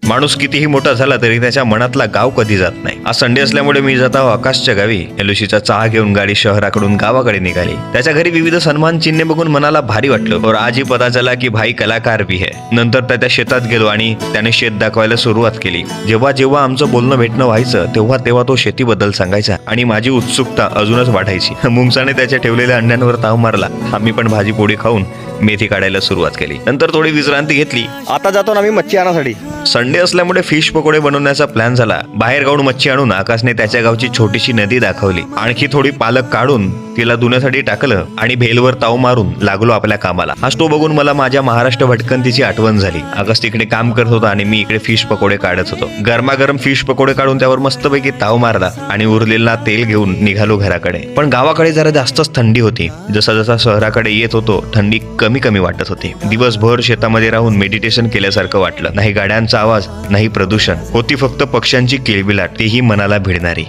माणूस कितीही मोठा झाला तरी त्याच्या मनातला गाव कधी जात नाही. आज संडे असल्यामुळे मी जात आहो आकाशच्या गावी. एलुशीचा चहा घेऊन गाडी शहराकडून गावाकडे निघाली. त्याच्या घरी विविध सन्मान चिन्हे बघून मनाला भारी वाटलं. और आज ही पता चला की भाई कलाकार भी है. नंतर त्या शेतात गेलो आणि त्याने शेत दाखवायला सुरुवात केली. जेव्हा जेव्हा आमचं बोलणं भेटणं व्हायचं तेव्हा तेव्हा तो शेतीबद्दल सांगायचा आणि माझी उत्सुकता अजूनच वाढायची. मुंगसाने त्याच्या ठेवलेल्या अंड्यांवर ताव मारला. आम्ही पण भाजी पोळी खाऊन मेथी काढायला सुरुवात केली. नंतर थोडी विश्रांती घेतली. आता जातो ना मी मच्छी आणण्यासाठी. संडे असल्यामुळे फिश पकोडे बनवण्याचा प्लॅन झाला. बाहेर गावून मच्छी आणून आकाशने त्याच्या गावची छोटीशी नदी दाखवली. आणखी थोडी पालक काढून तिला धुण्यासाठी टाकलं आणि भेलवर ताव मारून लागलो आपल्या कामाला. हा तो बघून मला माझ्या महाराष्ट्र भटकंतीची आठवण झाली. आकाश तिकडे काम करत होता आणि मी इकडे फिश पकोडे काढत होतो. गरमागरम फिश पकोडे काढून त्यावर मस्तपैकी ताव मारला आणि उरलेला तेल घेऊन निघालो घराकडे. पण गावाकडे जरा जास्तच थंडी होती. जसा जसा शहराकडे येत होतो थंडी कमी कमी वाटत होती. दिवसभर शेतामध्ये राहून मेडिटेशन केल्यासारखं वाटलं. नाही गाड्यांचा आवाज, नाही प्रदूषण. होती फक्त पक्ष्यांची किलबिलाट, तीही मनाला भिडणारी.